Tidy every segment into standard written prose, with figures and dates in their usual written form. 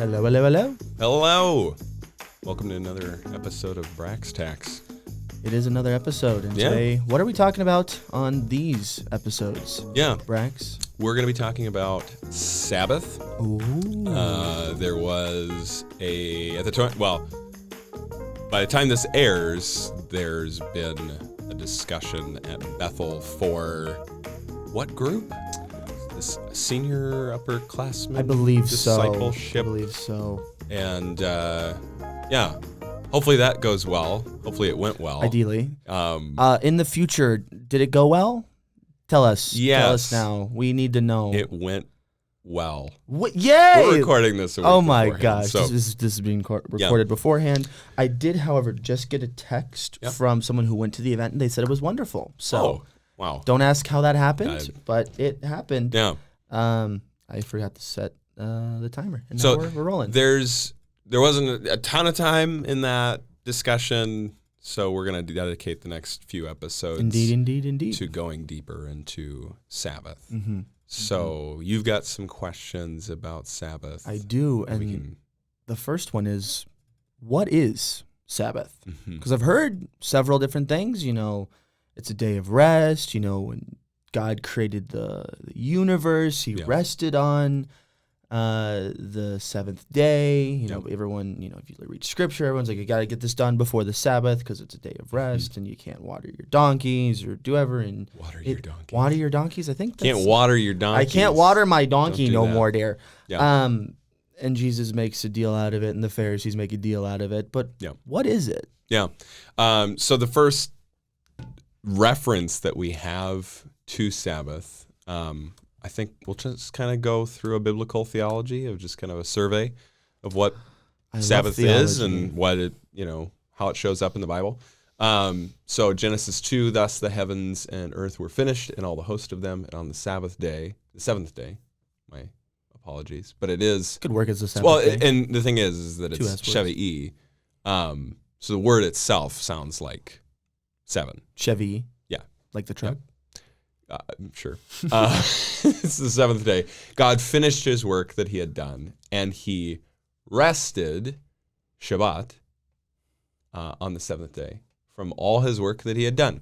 Hello, hello, hello. Hello. Welcome to another episode of Brax, Tacks. It is another episode, and today, what are we talking about on these episodes? Yeah, Brax? we're going to be talking about Sabbath. Ooh. There was at the time, well, by the time this airs, there's been a discussion at Bethel for what group? This senior upperclassmen I believe discipleship. I believe so. And yeah, hopefully that goes well. Hopefully it went well. Ideally. In the future, did it go well? Tell us. Yes. Tell us now. We need to know. It went well. Yay! We're recording this a week Oh my beforehand, gosh, so. this is being recorded beforehand. I did, however, just get a text from someone who went to the event, and they said it was wonderful. So, wow. Don't ask how that happened, but it happened. Yeah. I forgot to set the timer, and So now we're rolling. There wasn't a ton of time in that discussion, so we're going to dedicate the next few episodes Indeed. to going deeper into Sabbath. Mm-hmm. So you've got some questions about Sabbath. I do, and the first one is, what is Sabbath? Because I've heard several different things. You know, it's a day of rest. You know, when God created the universe, He rested on the seventh day. You know, everyone, if you read Scripture, everyone's like, you got to get this done before the Sabbath because it's a day of rest, and you can't water your donkeys or do whatever. And water your donkeys. I think can't water your donkeys. I can't water my donkey no that. more, dear. Yeah. And Jesus makes a deal out of it, and the Pharisees make a deal out of it. But what is it? Yeah. So the first reference that we have to Sabbath, I think we'll just kind of go through a biblical theology of just kind of a survey of what Sabbath is and what it, how it shows up in the Bible. So Genesis 2, thus the heavens and earth were finished and all the host of them. And on the Sabbath day, the seventh day, my apologies, but it is. Good work as a Sabbath day. And the thing is that it's Chevy. So the word itself sounds like seven. Chevy. Yeah. Like the truck. Sure. It's the seventh day. God finished his work that he had done, and he rested, Shabbat, on the seventh day from all his work that he had done.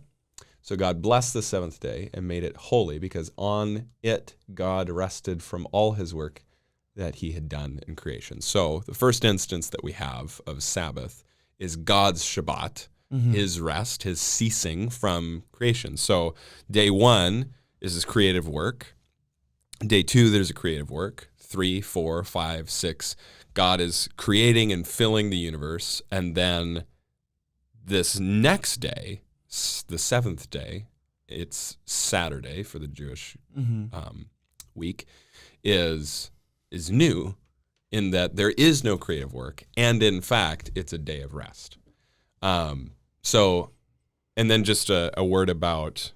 So God blessed the seventh day and made it holy because on it God rested from all his work that he had done in creation. So the first instance that we have of Sabbath is God's Shabbat, his rest, his ceasing from creation. So day one is his creative work. Day two, there's a creative work. 3, 4, 5, 6. God is creating and filling the universe. And then this next day, the seventh day, it's Saturday for the Jewish week, is new in that there is no creative work. And in fact, it's a day of rest. And then just a word about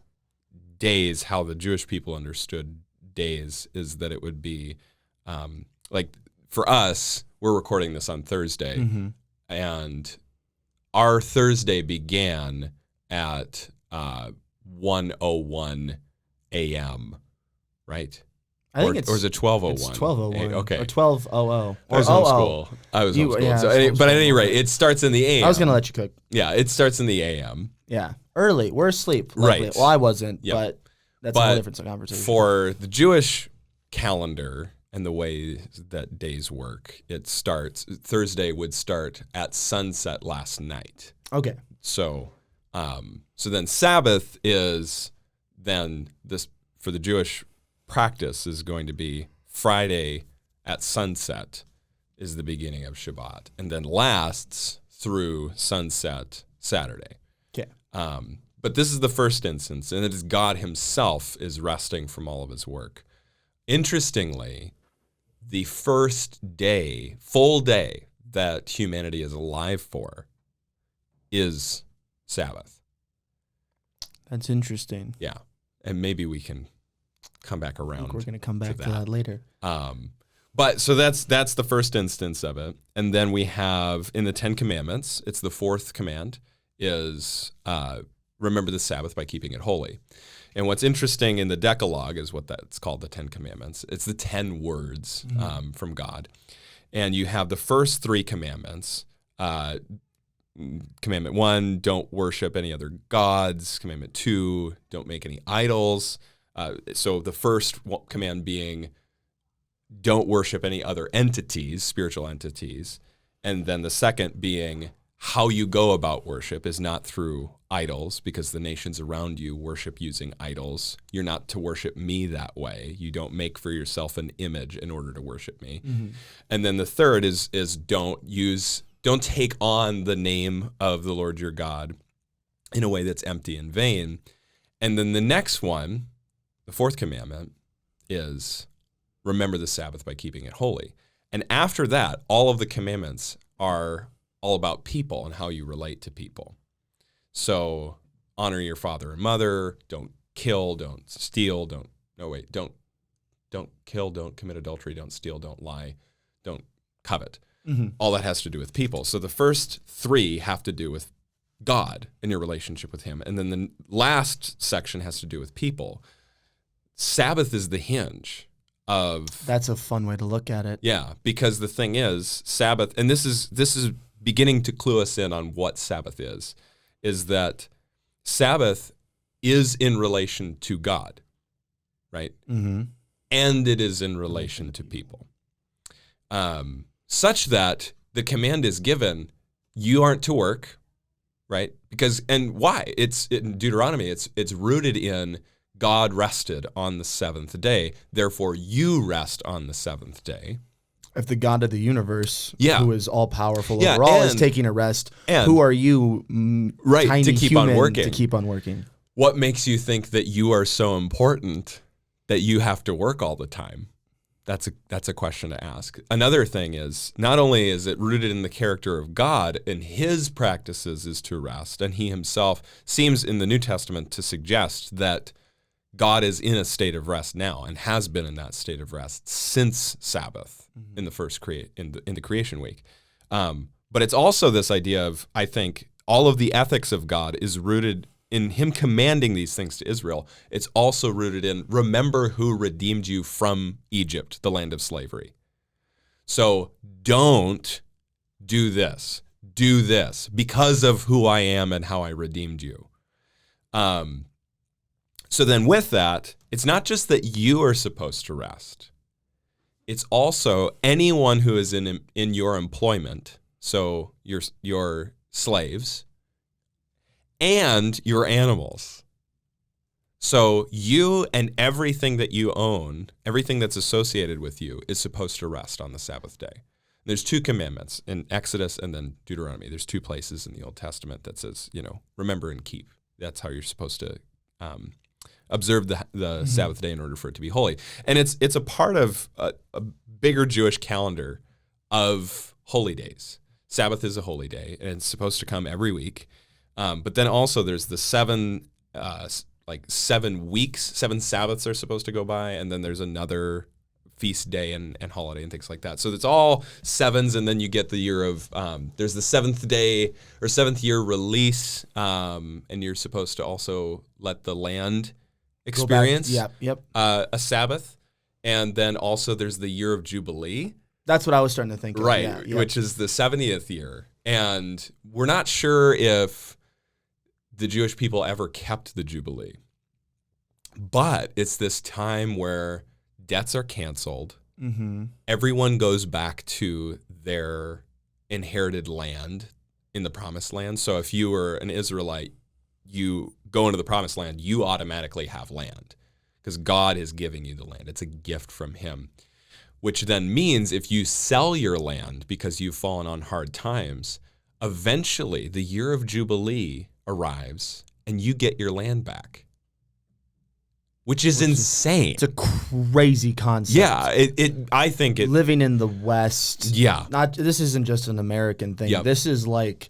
days, how the Jewish people understood days is that it would be, like for us, we're recording this on Thursday, and our Thursday began at 1:01 a.m., right? I think it's... Or is it 12:01? It's 12:01. Okay. Or 12:00. I was homeschool. But at any rate, it starts in the a.m. I was going to let you cook. Yeah, it starts in the a.m. Yeah. Early. We're asleep. Right. Luckily. Well, I wasn't, but that's a whole different conversation. For the Jewish calendar and the way that days work, Thursday would start at sunset last night. Okay. So then Sabbath is then this, for the Jewish practice, is going to be Friday at sunset is the beginning of Shabbat, and then lasts through sunset Saturday. Okay. But this is the first instance, and it is God himself is resting from all of his work. Interestingly, the first day, full day that humanity is alive for is Sabbath. That's interesting. Yeah. And maybe we can come back around. I think we're going to come back to that later. But so that's the first instance of it. And then we have in the 10 Commandments, it's the fourth command, is remember the Sabbath by keeping it holy. And what's interesting in the Decalogue is what that's called, the 10 Commandments. It's the 10 words from God. And you have the first 3 commandments. Commandment 1, don't worship any other gods. Commandment 2, don't make any idols. So the first command being, don't worship any other entities, spiritual entities. And then the second being, how you go about worship is not through idols, because the nations around you worship using idols. You're not to worship me that way. You don't make for yourself an image in order to worship me. Mm-hmm. And then the third is don't take on the name of the Lord your God in a way that's empty and vain. And then the next one, the 4th commandment, is remember the Sabbath by keeping it holy. And after that, all of the commandments are all about people and how you relate to people. So honor your father and mother, don't kill, don't steal, don't kill, don't commit adultery, don't steal, don't lie, don't covet. Mm-hmm. All that has to do with people. So the first 3 have to do with God and your relationship with him. And then the last section has to do with people. Sabbath is the hinge of... That's a fun way to look at it. Yeah, because the thing is, Sabbath, and this is beginning to clue us in on what Sabbath is that Sabbath is in relation to God, right? Mm-hmm. And it is in relation to people. Such that the command is given, you aren't to work, right? And why? It's in Deuteronomy, it's rooted in God rested on the 7th day, therefore you rest on the 7th day. If the God of the universe, who is all powerful over all, is taking a rest, and who are you, tiny to keep human, on working? To keep on working. What makes you think that you are so important that you have to work all the time? That's a question to ask. Another thing is, not only is it rooted in the character of God and his practices is to rest, and he himself seems in the New Testament to suggest that God is in a state of rest now and has been in that state of rest since Sabbath in the first in the creation week. But it's also this idea of, I think, all of the ethics of God is rooted in him commanding these things to Israel. It's also rooted in remember who redeemed you from Egypt, the land of slavery. So don't do this because of who I am and how I redeemed you. So then with that, it's not just that you are supposed to rest. It's also anyone who is in your employment, so your slaves, and your animals. So you and everything that you own, everything that's associated with you, is supposed to rest on the Sabbath day. There's 2 commandments in Exodus and then Deuteronomy. There's 2 places in the Old Testament that says, remember and keep. That's how you're supposed to observe the Sabbath day in order for it to be holy. And it's a part of a bigger Jewish calendar of holy days. Sabbath is a holy day, and it's supposed to come every week. But then also there's the 7 weeks, 7 Sabbaths are supposed to go by, and then there's another feast day and holiday and things like that. So it's all 7s, and then you get the year of, there's the 7th day or 7th year release, and you're supposed to also let the land experience a Sabbath. And then also there's the year of Jubilee. That's what I was starting to think of. Right, which is the 70th year. And we're not sure if the Jewish people ever kept the Jubilee. But it's this time where debts are canceled. Mm-hmm. Everyone goes back to their inherited land in the Promised Land. So if you were an Israelite, you go into the Promised Land, you automatically have land because God is giving you the land. It's a gift from him, which then means if you sell your land because you've fallen on hard times, eventually the year of Jubilee arrives and you get your land back, which is insane. It's a crazy concept. Yeah, I think it... Living in the West. Yeah. This isn't just an American thing. Yep. This is like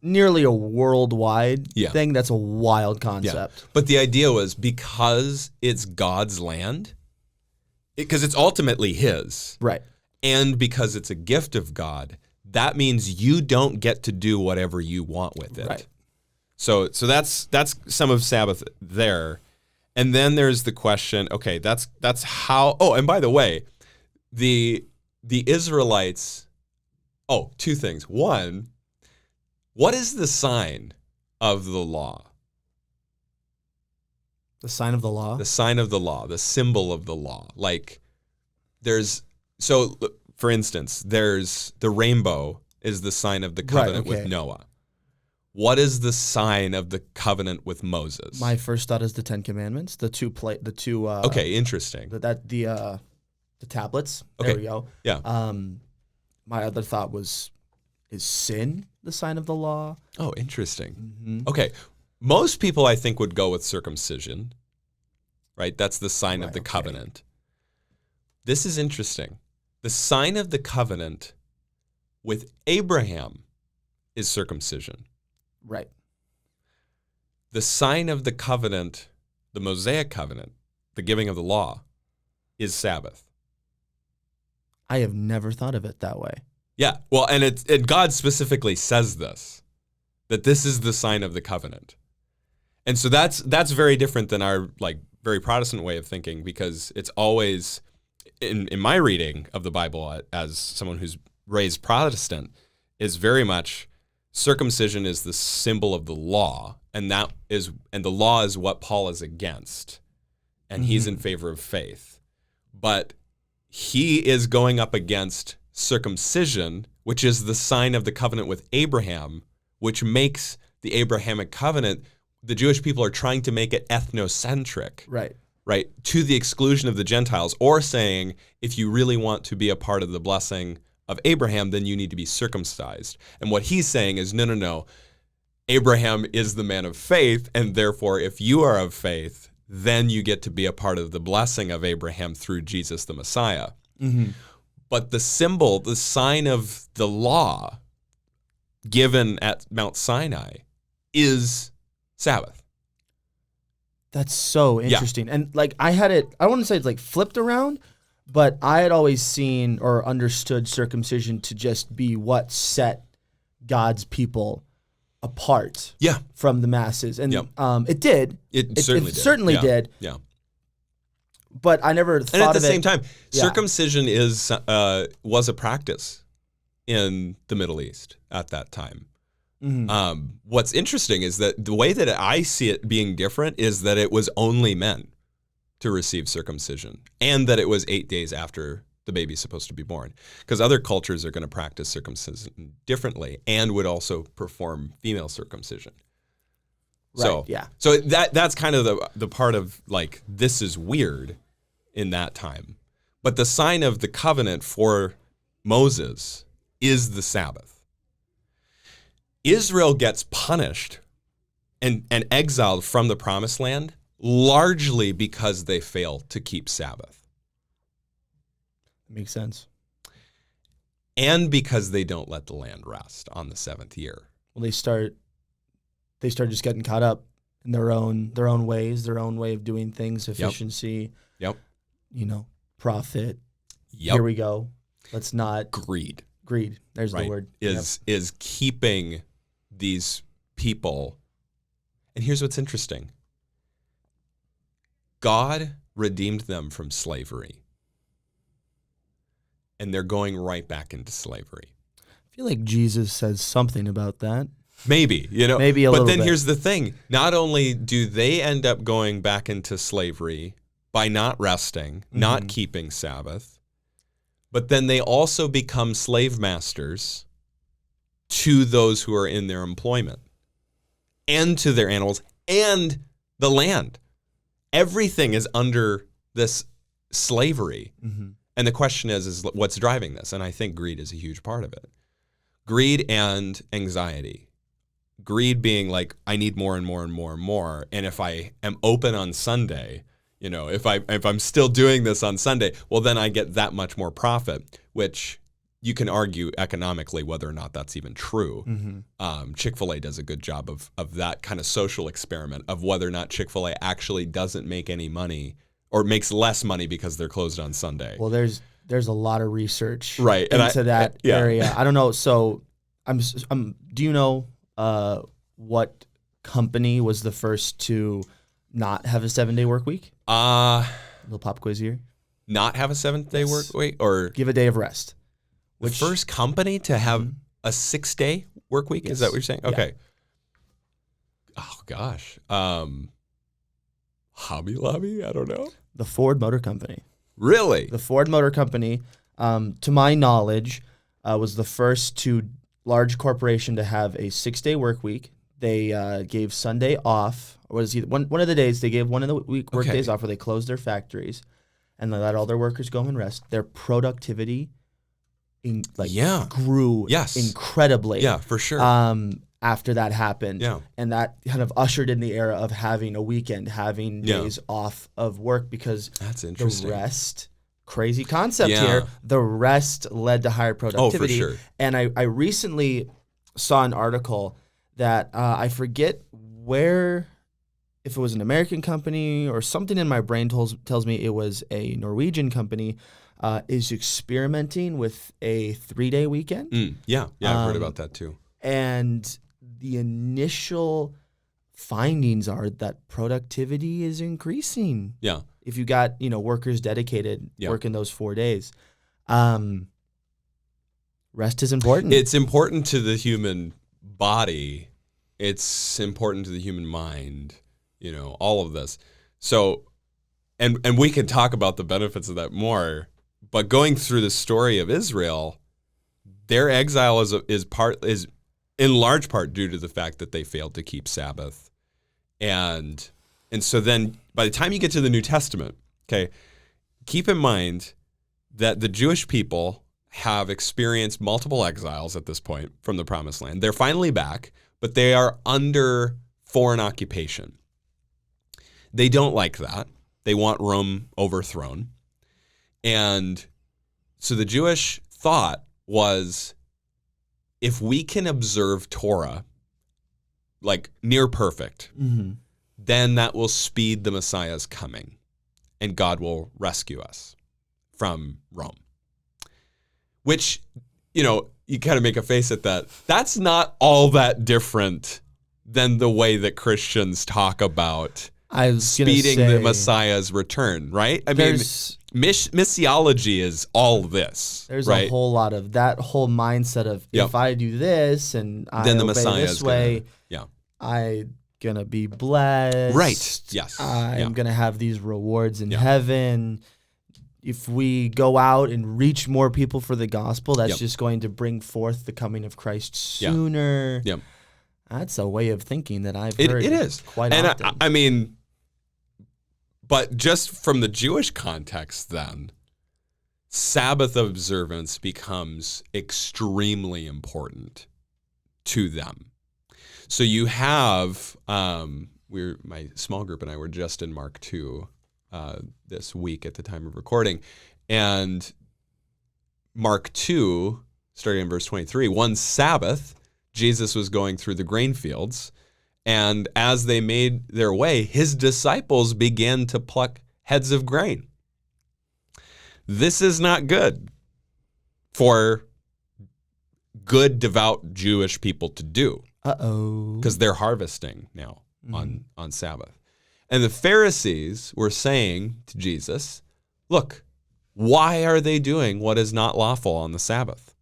nearly a worldwide thing. That's a wild concept. Yeah. But the idea was because it's God's land, because it's ultimately his. Right. And because it's a gift of God, that means you don't get to do whatever you want with it. Right. So that's some of Sabbath there. And then there's the question, okay, that's how, oh, and by the way, the the Israelites, two things. One, what is the sign of the law? The sign of the law? The sign of the law, the symbol of the law. Like, for instance, there's the rainbow is the sign of the covenant with Noah. What is the sign of the covenant with Moses? My first thought is the Ten Commandments, the two. Okay, interesting. The tablets. Okay. There we go. Yeah. My other thought is sin the sign of the law? Oh, interesting. Mm-hmm. Okay. Most people, I think, would go with circumcision, right? That's the sign of the covenant. This is interesting. The sign of the covenant with Abraham is circumcision. Right. The sign of the covenant, the Mosaic covenant, the giving of the law, is Sabbath. I have never thought of it that way. Yeah. Well, and God specifically says this, that this is the sign of the covenant. And so that's very different than our very Protestant way of thinking, because it's always in my reading of the Bible as someone who's raised Protestant is very much circumcision is the symbol of the law, and the law is what Paul is against, and he's in favor of faith. But he is going up against circumcision, which is the sign of the covenant with Abraham, which makes the Abrahamic covenant, the Jewish people are trying to make it ethnocentric. Right, to the exclusion of the Gentiles, or saying, if you really want to be a part of the blessing of Abraham, then you need to be circumcised. And what he's saying is, no. Abraham is the man of faith, and therefore, if you are of faith, then you get to be a part of the blessing of Abraham through Jesus the Messiah. Mm-hmm. But the symbol, the sign of the law given at Mount Sinai is Sabbath. That's so interesting. Yeah. And I had it, I want to say it's flipped around, but I had always seen or understood circumcision to just be what set God's people apart from the masses. And it did. It certainly did. Certainly did. Yeah. But I never thought of it. And at the same time, circumcision was a practice in the Middle East at that time. Mm-hmm. What's interesting is that the way that I see it being different is that it was only men to receive circumcision, and that it was 8 days after the baby's supposed to be born. Because other cultures are going to practice circumcision differently and would also perform female circumcision. So that's kind of the part of this is weird in that time. But the sign of the covenant for Moses is the Sabbath. Israel gets punished and exiled from the promised land largely because they fail to keep Sabbath. Makes sense. And because they don't let the land rest on the seventh year. Well, they start just getting caught up in their own ways, their own way of doing things, efficiency. Yep. Profit. Yep. Here we go. Let's not greed. There's the word. Is keeping these people. And here's what's interesting. God redeemed them from slavery. And they're going right back into slavery. I feel like Jesus says something about that. Maybe, Maybe a little bit. But then here's the thing. Not only do they end up going back into slavery by not resting, not keeping Sabbath, but then they also become slave masters to those who are in their employment and to their animals and the land. Everything is under this slavery. Mm-hmm. And the question is what's driving this? And I think greed is a huge part of it. Greed and anxiety. Greed being I need more and more and more and more. And if I am open on Sunday, if I'm still doing this on Sunday, well, then I get that much more profit, which you can argue economically whether or not that's even true. Mm-hmm. Chick-fil-A does a good job of that kind of social experiment of whether or not Chick-fil-A actually doesn't make any money or makes less money because they're closed on Sunday. Well, there's a lot of research into that area. I don't know. So do you know what company was the first to not have a 7-day work week? Little pop quiz here. Not have a 7-day work week, or give a day of rest. The first company to have a 6-day work week? Yes. Is that what you're saying? Yeah. Okay. Oh, gosh. Hobby Lobby? I don't know. The Ford Motor Company. Really? The Ford Motor Company, to my knowledge, was the first large corporation to have a 6-day work week. They gave Sunday off. Or was it one of the days they gave one of the work days off where they closed their factories and they let all their workers go and rest. Their productivity grew incredibly. Yeah, for sure. After that happened. Yeah. And that kind of ushered in the era of having a weekend, having days off of work because that's interesting. The rest, crazy concept here, the rest led to higher productivity. Oh, for sure. And I recently saw an article that I forget where, if it was an American company or something in my brain tells me it was a Norwegian company, is experimenting with a 3-day weekend. Yeah, I've heard about that too. And the initial findings are that productivity is increasing. Yeah. If you got, workers dedicated working those 4 days. Rest is important. It's important to the human body. It's important to the human mind, all of this. So, and we can talk about the benefits of that more, but going through the story of Israel, their exile is in large part due to the fact that they failed to keep Sabbath. And so then by the time you get to the New Testament, okay, keep in mind that the Jewish people have experienced multiple exiles at this point from the Promised Land. They're finally back, but they are under foreign occupation. They don't like that. They want Rome overthrown. And so the Jewish thought was, if we can observe Torah like near perfect, then that will speed the Messiah's coming and God will rescue us from Rome. Which, you kind of make a face at that. That's not all that different than the way that Christians talk about speeding the Messiah's return, right? I mean, missiology is all this. There's right? a whole lot of that whole mindset of if I do this and I then the obey Messiah this way, I'm gonna be blessed. Right. Yes. I'm gonna have these rewards in heaven. If we go out and reach more people for the gospel, that's just going to bring forth the coming of Christ sooner. Yep. That's a way of thinking that I've heard. It is quite and often. I mean, but just from the Jewish context, then Sabbath observance becomes extremely important to them. So you have my small group and I were just in Mark 2 this week at the time of recording, and Mark 2, starting in verse 23, one Sabbath, Jesus was going through the grain fields, and as they made their way, his disciples began to pluck heads of grain. This is not good for good, devout Jewish people to do. Because they're harvesting now on Sabbath. And the Pharisees were saying to Jesus, look, why are they doing what is not lawful on the Sabbath?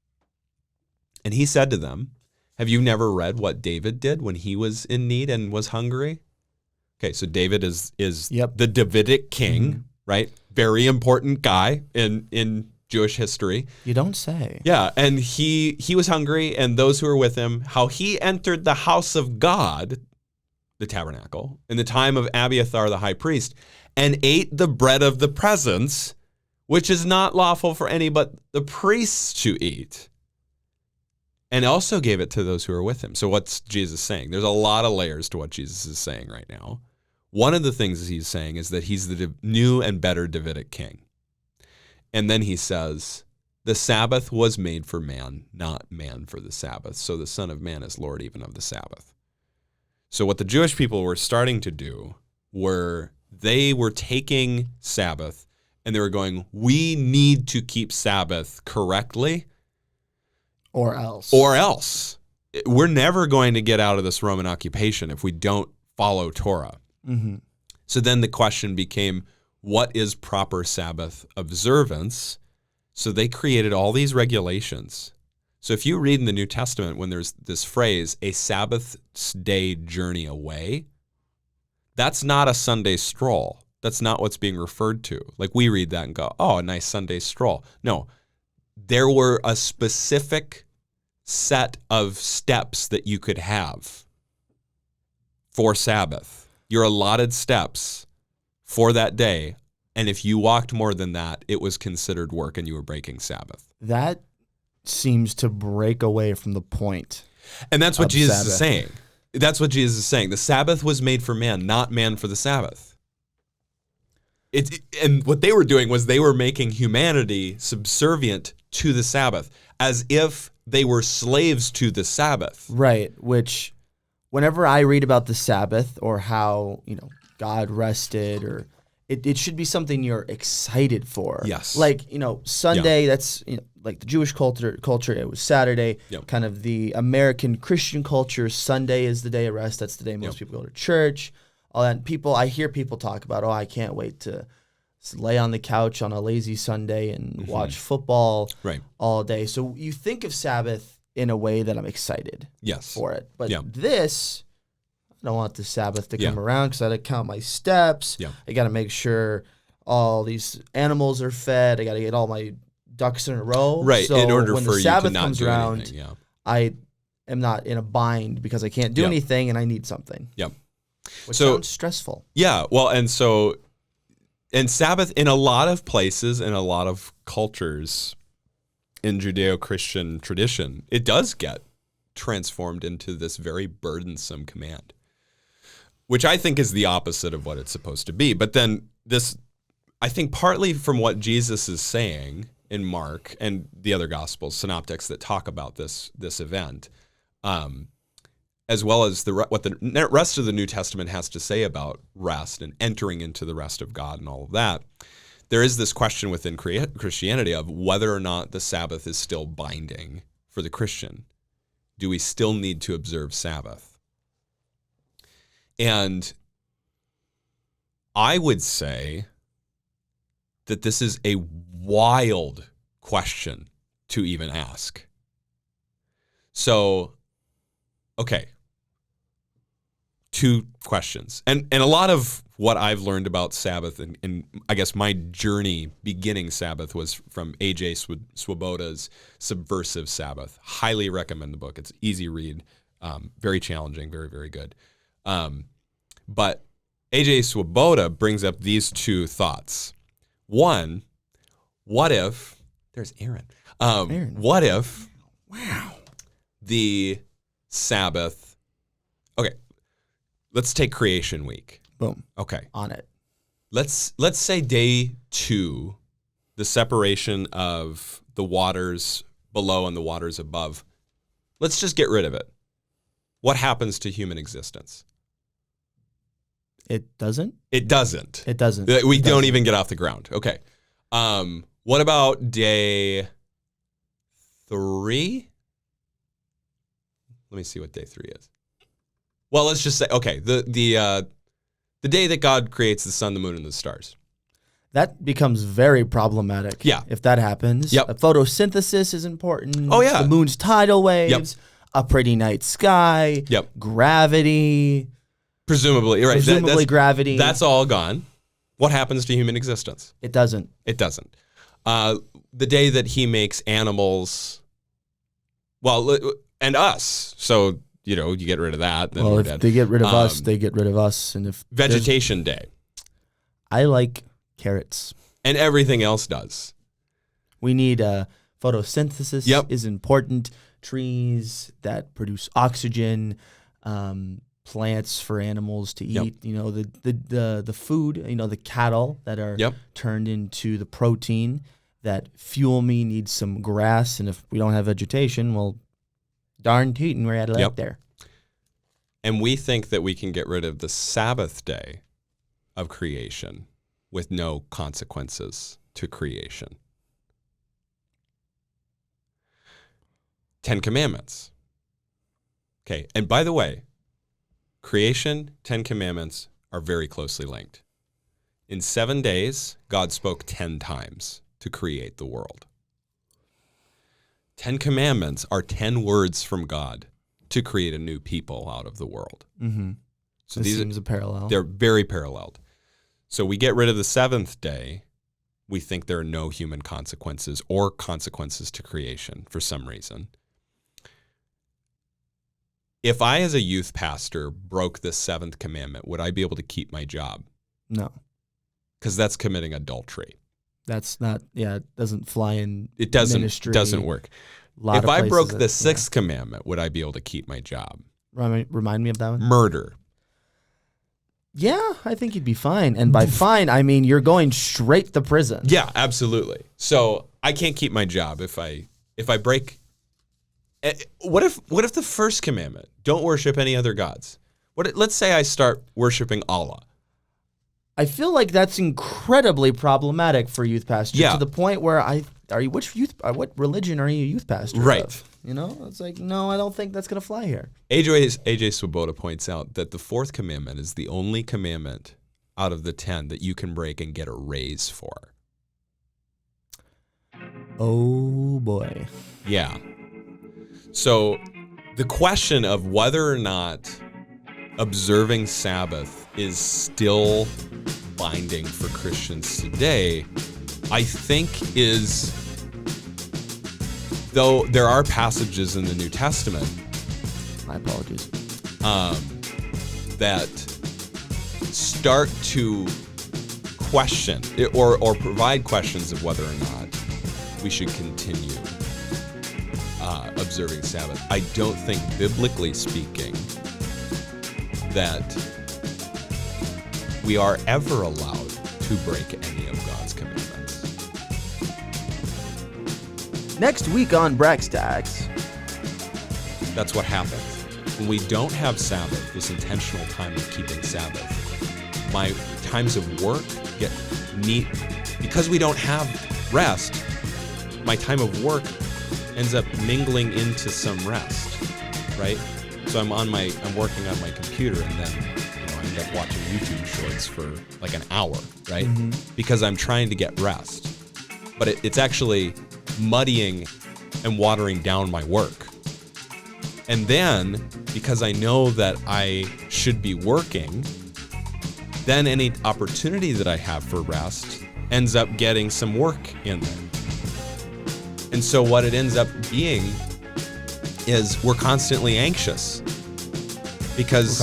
And he said to them, have you never read what David did when he was in need and was hungry? Okay, so David is the Davidic king, right? Very important guy in Jewish history. You don't say. Yeah, and he was hungry, and those who were with him, how he entered the house of God, the tabernacle, in the time of Abiathar the high priest, and ate the bread of the presence, which is not lawful for any but the priests to eat, and also gave it to those who were with him. So what's Jesus saying? There's a lot of layers to what Jesus is saying right now. One of the things he's saying is that he's the new and better Davidic king. And then he says, the Sabbath was made for man, not man for the Sabbath. So the Son of Man is Lord even of the Sabbath. So what the Jewish people were starting to do they were taking Sabbath and they were going, we need to keep Sabbath correctly. Or else. We're never going to get out of this Roman occupation if we don't follow Torah. So then the question became, what is proper Sabbath observance? So they created all these regulations. So if you read in the New Testament when there's this phrase, a Sabbath day journey away, that's not a Sunday stroll. That's not what's being referred to. Like we read that and go, oh, a nice Sunday stroll. No, there were a specific set of steps that you could have for Sabbath. Your allotted steps for that day. And if you walked more than that, it was considered work and you were breaking Sabbath. That seems to break away from the point. And that's what Jesus Sabbath is saying. That's what Jesus is saying. The Sabbath was made for man, not man for the Sabbath. And what they were doing was they were making humanity subservient to the Sabbath, as if they were slaves to the Sabbath. Right, which whenever I read about the Sabbath or how, God rested, or it should be something you're excited for. Yes. Like, Sunday, that's, like the Jewish culture, it was Saturday. Yep. Kind of the American Christian culture, Sunday is the day of rest. That's the day most people go to church. All that. I hear people talk about, I can't wait to lay on the couch on a lazy Sunday and watch football all day. So you think of Sabbath in a way that I'm excited for it. But this, I don't want the Sabbath to come around because I got to count my steps. I got to make sure all these animals are fed. I got to get all my ducks in a row. Right, So in order when for the you Sabbath to not comes do around, anything. I am not in a bind because I can't do anything and I need something. Which sounds stressful. Yeah, well, and Sabbath in a lot of places, in a lot of cultures in Judeo-Christian tradition, it does get transformed into this very burdensome command, which I think is the opposite of what it's supposed to be. But then this, I think partly from what Jesus is saying in Mark and the other Gospels, synoptics that talk about this event, as well as what the rest of the New Testament has to say about rest and entering into the rest of God and all of that, there is this question within Christianity of whether or not the Sabbath is still binding for the Christian. Do we still need to observe Sabbath? And I would say that this is a wild question to even ask. So, okay. Two questions. And a lot of what I've learned about Sabbath and I guess my journey beginning Sabbath was from A.J. Swoboda's Subversive Sabbath. Highly recommend the book. It's easy read, very challenging, very, very good. But A.J. Swoboda brings up these two thoughts. One, what if, there's Aaron. What if the Sabbath, okay, let's take creation week. Boom. Okay. On it. Let's say day 2, the separation of the waters below and the waters above. Let's just get rid of it. What happens to human existence? It doesn't? It doesn't. It doesn't. We don't even get off the ground. Okay. What about day 3? Let me see what day 3 is. Well, let's just say, okay, the day that God creates the sun, the moon, and the stars. That becomes very problematic. Yeah. If that happens. Yep. Photosynthesis is important. Oh, yeah. The moon's tidal waves. A pretty night sky. Yep. Gravity. Presumably, right. Presumably gravity. That's all gone. What happens to human existence? It doesn't. It doesn't. The day that he makes animals, well, and us. So, you get rid of that. Then well, we're if dead. they get rid of us, they get rid of us. And if Vegetation day. I like carrots. And everything else does. We need photosynthesis is important. Trees that produce oxygen, plants for animals to eat. The food. The cattle that are turned into the protein that fuel me needs some grass. And if we don't have vegetation, well, darn tootin', we're out of luck there. And we think that we can get rid of the Sabbath day of creation with no consequences to creation. 10 Commandments. Okay, and by the way, creation, 10 Commandments are very closely linked. In 7 days, God spoke 10 times to create the world. 10 commandments are 10 words from God to create a new people out of the world. Mm-hmm. So This these seems a parallel. they're very paralleled. So we get rid of the seventh day. We think there are no human consequences or consequences to creation for some reason. If I, as a youth pastor, broke the seventh commandment, would I be able to keep my job? No. Because that's committing adultery. That's not, it doesn't fly in It doesn't ministry. work. Lot If of I places broke that- the sixth commandment, would I be able to keep my job? Remind me of that one? Murder. Yeah, I think you'd be fine. And by fine, I mean you're going straight to prison. Yeah, absolutely. So I can't keep my job if I break. What if the first commandment, don't worship any other gods? Let's say I start worshiping Allah. I feel like that's incredibly problematic for youth pastors to the point where what religion are you a youth pastor Right. of? You know, it's like, no, I don't think that's going to fly here. AJ Swoboda points out that the fourth commandment is the only commandment out of the 10 that you can break and get a raise for. Oh boy. Yeah. So the question of whether or not observing Sabbath is still binding for Christians today, I think is, though there are passages in the New Testament My apologies. that start to question or provide questions of whether or not we should continue observing Sabbath. I don't think, biblically speaking, that we are ever allowed to break any of God's commandments. Next week on Brax Tacks. That's what happens. When we don't have Sabbath, this intentional time of keeping Sabbath, my times of work get neat. Because we don't have rest, my time of work ends up mingling into some rest, right? So I'm working on my computer, and then I end up watching YouTube shorts for like an hour, right? Mm-hmm. Because I'm trying to get rest. But it's actually muddying and watering down my work. And then, because I know that I should be working, then any opportunity that I have for rest ends up getting some work in there. And so what it ends up being is we're constantly anxious because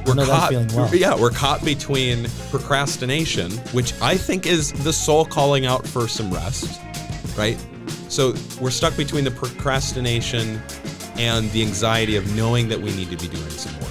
we're caught between procrastination, which I think is the soul calling out for some rest, right? So we're stuck between the procrastination and the anxiety of knowing that we need to be doing some work.